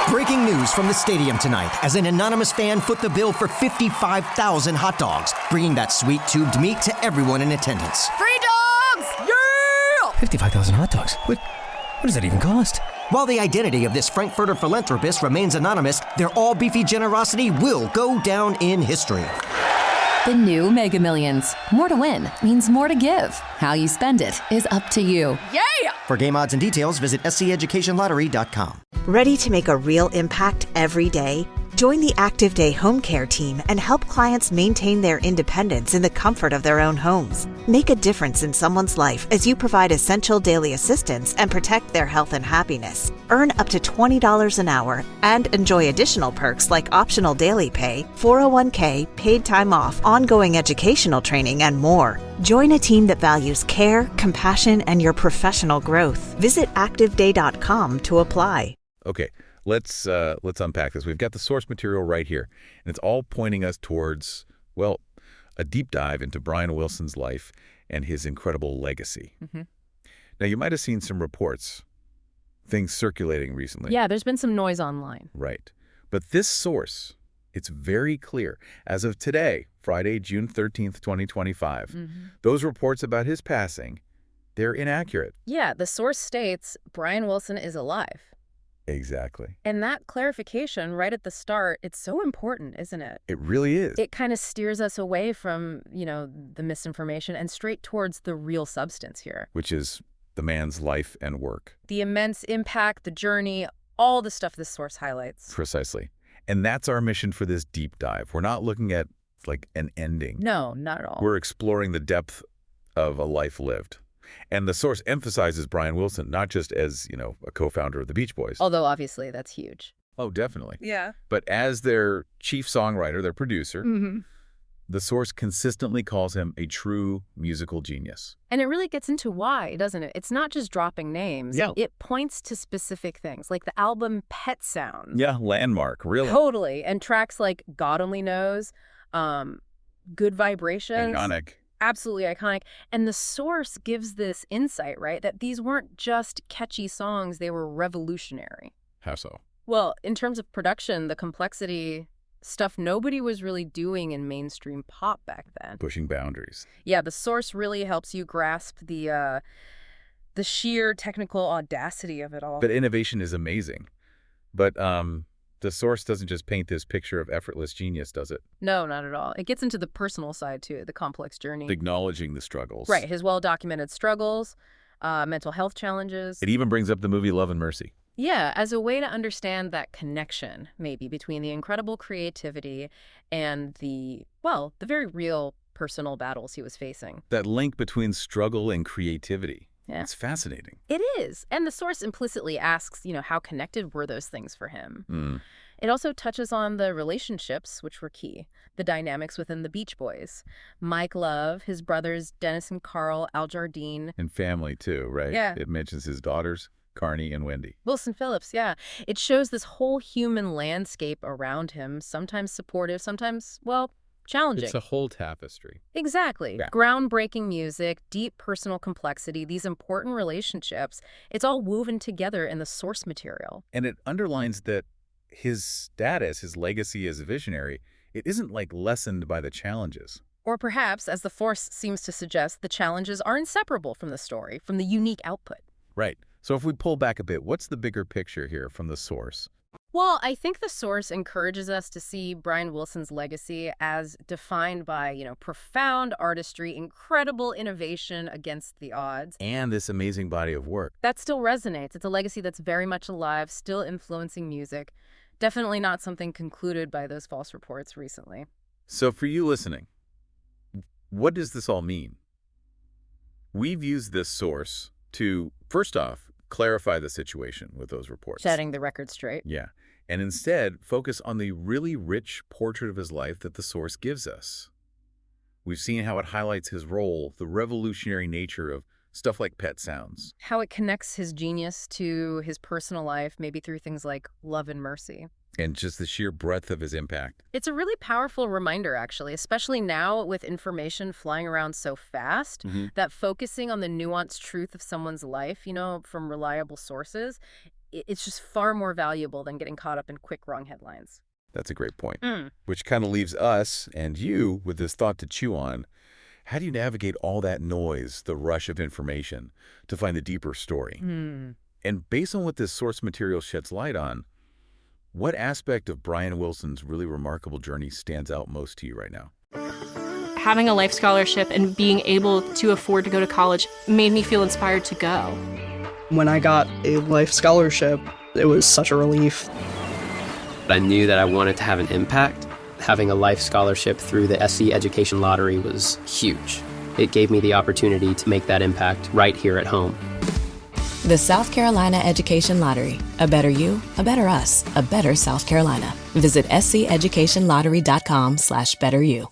Breaking news from the stadium tonight as an anonymous fan foot the bill for 55,000 hot dogs, bringing that sweet tubed meat to everyone in attendance. Free dogs! Yeah! 55,000 hot dogs? What does that even cost? While the identity of this Frankfurter philanthropist remains anonymous, their all-beefy generosity will go down in history. The new Mega Millions. More to win means more to give. How you spend it is up to you. Yeah! For game odds and details, visit sceducationlottery.com. Ready to make a real impact every day? Join the Active Day Home Care team and help clients maintain their independence in the comfort of their own homes. Make a difference in someone's life as you provide essential daily assistance and protect their health and happiness. Earn up to $20 an hour and enjoy additional perks like optional daily pay, 401k, paid time off, ongoing educational training, and more. Join a team that values care, compassion, and your professional growth. Visit activeday.com to apply. Okay, let's unpack this. We've got the source material right here, and it's all pointing us towards, well, a deep dive into Brian Wilson's life and his incredible legacy. Now, you might have seen some reports, things circulating recently. Yeah, there's been some noise online. Right. But this source, it's very clear. As of today, Friday, June 13th, 2025, those reports about his passing, they're inaccurate. Yeah, the source states Brian Wilson is alive. Exactly. And that clarification right at the start, it's so important, isn't it? It really is. It kind of steers us away from, the misinformation and straight towards the real substance here. Which is the man's life and work. The immense impact, the journey, all the stuff this source highlights. Precisely. And that's our mission for this deep dive. We're not looking at, an ending. No, not at all. We're exploring the depth of a life lived. And the source emphasizes Brian Wilson, not just as, a co-founder of the Beach Boys. Although, obviously, that's huge. Oh, definitely. Yeah. But as their chief songwriter, their producer, the source consistently calls him a true musical genius. And it really gets into why, doesn't it? It's not just dropping names. Yeah. It points to specific things, like the album Pet Sounds. Yeah, landmark, really. Totally. And tracks like God Only Knows, Good Vibrations. Iconic. Absolutely iconic. And the source gives this insight, right, that these weren't just catchy songs, they were revolutionary. How so? Well, in terms of production, the complexity, stuff nobody was really doing in mainstream pop back then. Pushing boundaries. Yeah, the source really helps you grasp the sheer technical audacity of it all. But innovation is amazing. But the source doesn't just paint this picture of effortless genius, does it? No, not at all. It gets into the personal side, too, the complex journey. Acknowledging the struggles. Right, his well-documented struggles, mental health challenges. It even brings up the movie Love and Mercy. Yeah, as a way to understand that connection, maybe, between the incredible creativity and the very real personal battles he was facing. That link between struggle and creativity. Yeah. It's fascinating. It is. And the source implicitly asks, how connected were those things for him? It also touches on the relationships, which were key, the dynamics within the Beach Boys. Mike Love, his brothers Dennis and Carl, Al Jardine. And family, too, right? Yeah. It mentions his daughters, Carney and Wendy. Wilson Phillips, yeah. It shows this whole human landscape around him, sometimes supportive, sometimes, challenging. It's a whole tapestry. Exactly. Yeah. Groundbreaking music, deep personal complexity, these important relationships, it's all woven together in the source material. And it underlines that his status, his legacy as a visionary, it isn't lessened by the challenges. Or perhaps, as the source seems to suggest, the challenges are inseparable from the story, from the unique output. Right. So if we pull back a bit, what's the bigger picture here from the source? Well, I think the source encourages us to see Brian Wilson's legacy as defined by, profound artistry, incredible innovation against the odds. And this amazing body of work. That still resonates. It's a legacy that's very much alive, still influencing music. Definitely not something concluded by those false reports recently. So for you listening, what does this all mean? We've used this source to, first off, clarify the situation with those reports. Setting the record straight. Yeah. And instead, focus on the really rich portrait of his life that the source gives us. We've seen how it highlights his role, the revolutionary nature of stuff like Pet Sounds. How it connects his genius to his personal life, maybe through things like Love and Mercy. And just the sheer breadth of his impact. It's a really powerful reminder, actually, especially now with information flying around so fast, that focusing on the nuanced truth of someone's life, from reliable sources, it's just far more valuable than getting caught up in quick, wrong headlines. That's a great point. Which kind of leaves us and you with this thought to chew on. How do you navigate all that noise, the rush of information, to find the deeper story? And based on what this source material sheds light on, what aspect of Brian Wilson's really remarkable journey stands out most to you right now? Having a life scholarship and being able to afford to go to college made me feel inspired to go. When I got a life scholarship, it was such a relief. I knew that I wanted to have an impact. Having a life scholarship through the SC Education Lottery was huge. It gave me the opportunity to make that impact right here at home. The South Carolina Education Lottery. A better you, a better us, a better South Carolina. Visit sceducationlottery.com/betteryou.